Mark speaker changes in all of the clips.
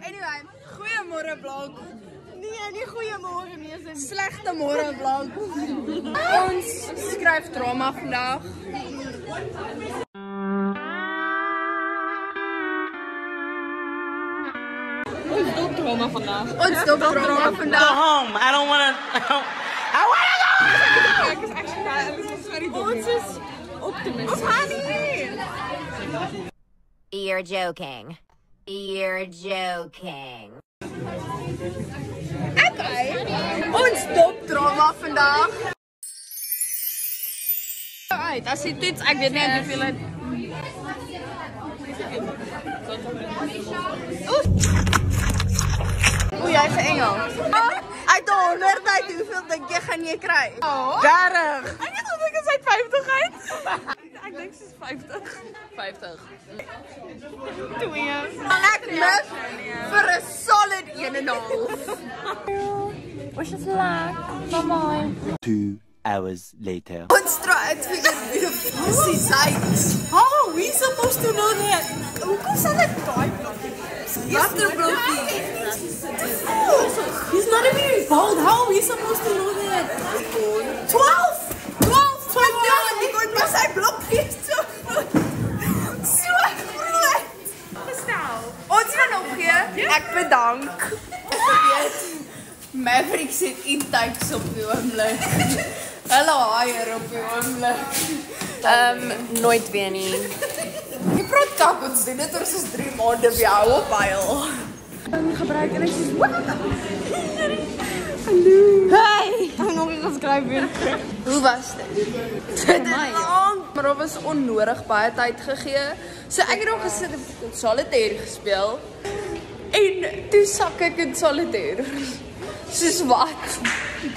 Speaker 1: Anyway, goeiemôre vlog. Nee, nie goeiemôre nie, is 'n slegte môre vlog. Ons skryf drama vandag. Ons dop drama vandag.
Speaker 2: Go home. I don't wanna. I wanna go.
Speaker 1: Ek is actually ons is optimisties. Ons gaan nie.
Speaker 3: You're joking. You're joking.
Speaker 1: Okay. Ons dop drama vandag. Right, as jy toets, ek weet nie hoeveel het. O, jy is 'n engel. Uit 100 hoeveel dink jy gaan jy kry? 30. Ek het gedink dit is uit 50 uit. Ek dink dit is 50. 50. 2. Ek mis vir 'n solid 1.5.
Speaker 4: Wish us luck. Bye-bye.
Speaker 2: 2 hours later.
Speaker 1: Let's try to figure out the size. How are we supposed to know that? Hoe kom sal dit daai blokkie? Watter blokkie? He's not even involved. How are we supposed to know that? 12! 12! 12! Ek kon maar sy blokkie so groot. So groot. Verstaan. Ons gaan opgee. Ek bedank. Mavericks het intakes op die oomblik. Hulle haier op die oomblik.
Speaker 4: Nooit weer nie.
Speaker 1: Jy praat kak, ons doen dit ons is 3 maande by jou op huil.
Speaker 4: Gebruik en ek sê,
Speaker 1: Hey! Ek het nog nie geskryf weer. Hoe was dit? Dit is lang, maar daar was onnodig baie tyd gegee. So ek het nog gesit en solitaire gespeel. En toe sak ek in solitaire. Soos wat?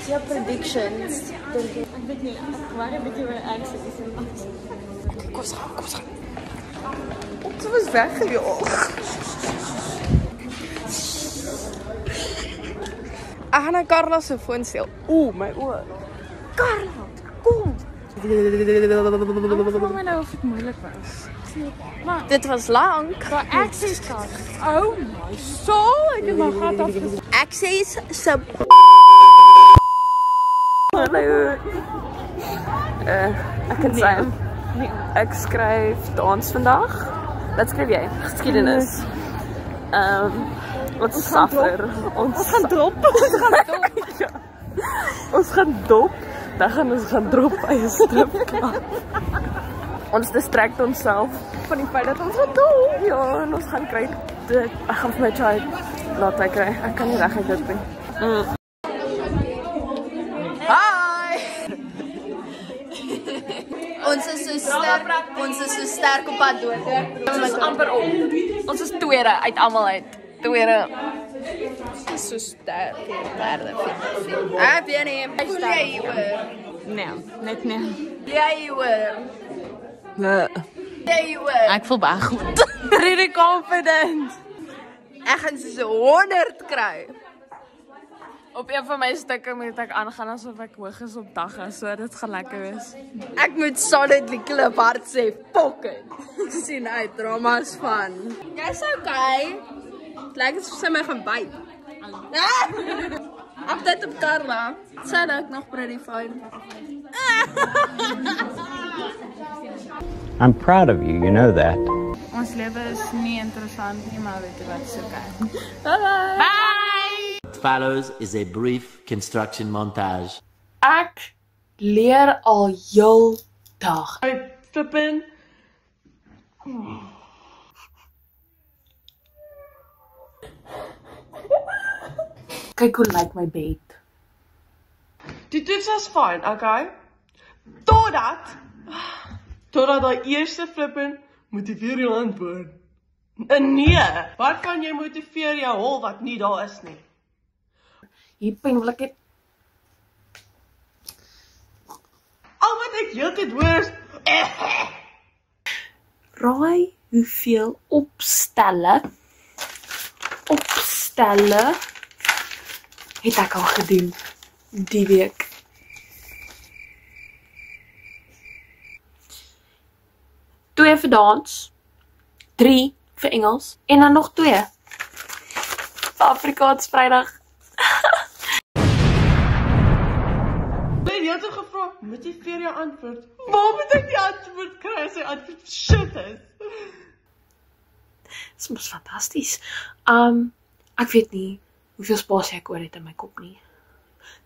Speaker 4: your predictions. Ek weet nie, ek waar 'n bietjie oor accent is en wat.
Speaker 1: Kom ons gaan. Ons was weggejaag. Ek gaan na Carla se foon steel. Oeh, my oor. Carla, kom.
Speaker 4: Ek my nou of dit moeilik was. Maar
Speaker 1: Dit was lank.
Speaker 4: daar access kaart. Oh my soul, ek het my gat afgesit.
Speaker 1: Access se
Speaker 5: Hallo. Ek kan sê ek skryf dans vandag. Wat skryf jy? Geskiedenis. Wat suffer. Ons gaan drop. Ja. Ons gaan dop. Dan gaan ons gaan drop by 'n stripklub. Ons distract onsself van die feit dat ons gaan dop. Ja, en ons gaan kry dit. Ek gaan vir my try laat hy kry. Ek kan nie reguit dit doen.
Speaker 1: Hi. Ons is so sterk op pad dood.
Speaker 5: Ons is amper op. Ons is tweede uit almal uit. Tweede.
Speaker 1: So sterk. Derde. Heb jy nie? Jy hoor.
Speaker 5: Nee, net nee.
Speaker 1: Jy hoor. Jy hoor.
Speaker 5: Ek voel baie goed. Really confident.
Speaker 1: Ek gaan so 100 kry.
Speaker 5: Op een van my stukke moet ek aangaan asof ek hoog is op dagga, so dit gaan lekker wees.
Speaker 1: Ek moet solidly klip hard sê, pocket. Sien uit dramas van. Jy's okay. Lyk asof sy my gaan byt. Update op Carla. Sy lyk nog pretty fine.
Speaker 6: I'm proud of you, you know that.
Speaker 4: Ons lewe is nie interessant nie, maar weet jy wat, is okay.
Speaker 2: What follows is a brief construction montage.
Speaker 5: Ek leer al heel dag. Flippin. Kyk hoe lyk my bed.
Speaker 7: Die toets was fyn, okay? Totdat daai eerste flippin motiveer jou antwoord. Nee, wat kan jy motiveer jou hol wat nie daar is nie?
Speaker 5: Hier penblik het
Speaker 7: Al wat ek heeltyd hoor is
Speaker 5: raai hoeveel opstelle het ek al gedoen die week. 2 vir dans, 3 vir Engels, en dan nog 2 vir Afrikaans Vrydag.
Speaker 7: Jy het gevra, motiveer jou antwoord. Waar moet ek die antwoord kry as die antwoord shit is?
Speaker 5: Dit is mos fantasties. Ek weet nie hoeveel spasie ek oor het in my kop nie.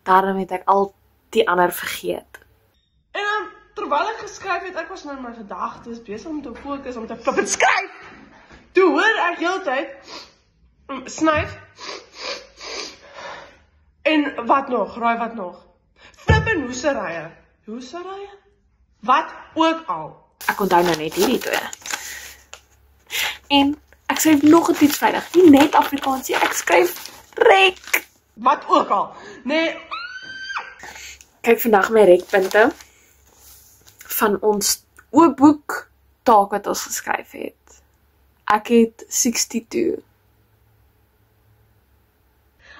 Speaker 5: Daarom het ek al die ander vergeet.
Speaker 7: En dan, terwyl ek geskryf het, ek was nou in my gedagtes besig om te fokus, om te flippend skryf. Toe hoor ek heeltyd, snyf. En wat nog? Raai wat nog? Flippend hoeserye. Hoeserye? Wat ook al.
Speaker 5: Ek onthou nou net hierdie 2. En ek skryf nog 'n toets Vrydag, nie net Afrikaans nie, ek skryf rek.
Speaker 7: Wat ook al. Nee,
Speaker 5: Kyk vandag my rekpunte van ons oopboek taak wat ons geskryf het. Ek het 62.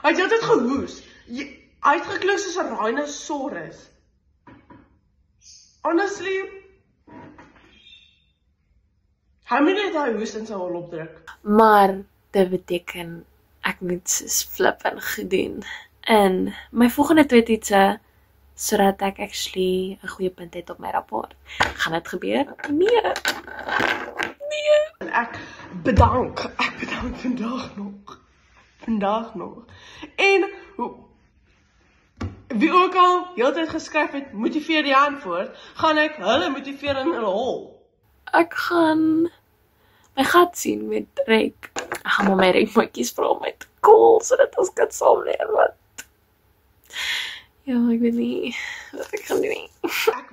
Speaker 7: hy het altyd gehoes. Hy het geklink soos 'n rhinoceros. Honestly, hy moet net hy hoes in sy hol opdruk.
Speaker 5: Maar dit beteken ek moet soos flip en gedoen. En my volgende 2 toetse sodat ek actually 'n goeie punt het op my rapport. Gaan dit gebeur? Nee.
Speaker 7: En ek bedank vandag nog. En wie ook al heeltyd geskryf het, motiveer die antwoord, gaan ek hulle motiveer in hulle hol.
Speaker 5: Ek gaan my gat sien met rek. Ek gaan maar my rekmaatjies vra om my te call sodat ons kan saam leer wat. Ja, ek weet nie wat ek gaan doen nie.
Speaker 7: Ek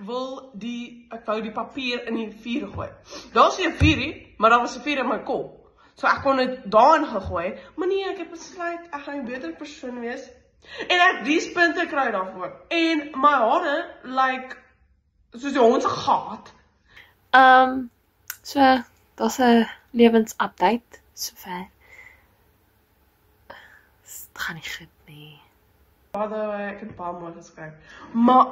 Speaker 7: wou die papier in die vuur gooi. Daar's nie 'n vuurie, maar daar was 'n vuur in my kop. So ek kon dit daarin gegooi, maar nee, ek het besluit ek gaan 'n beter persoon wees. En ek 10 punte kry daarvoor. En my hare lyk soos die hond se gat.
Speaker 5: So daar's 'n lewensupdate sover. Dit gaan nie goed nie.
Speaker 7: By the way, ek het baie mooi geskryf. Maar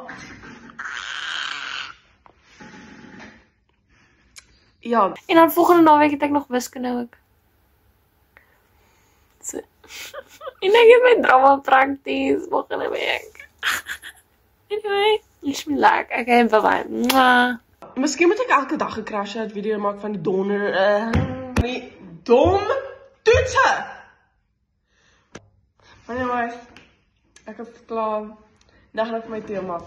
Speaker 7: ja,
Speaker 5: En dan volgende naweek het ek nog wiskunde ook. So. En ek het my drama prakties volgende week. Anyway, wish me luck. Okay, bye-bye. Mwah.
Speaker 7: miskien moet ek elke dag 'n crash out video maak van die die dom toetse. Anyways, ek het klaar. Dag nog my tema.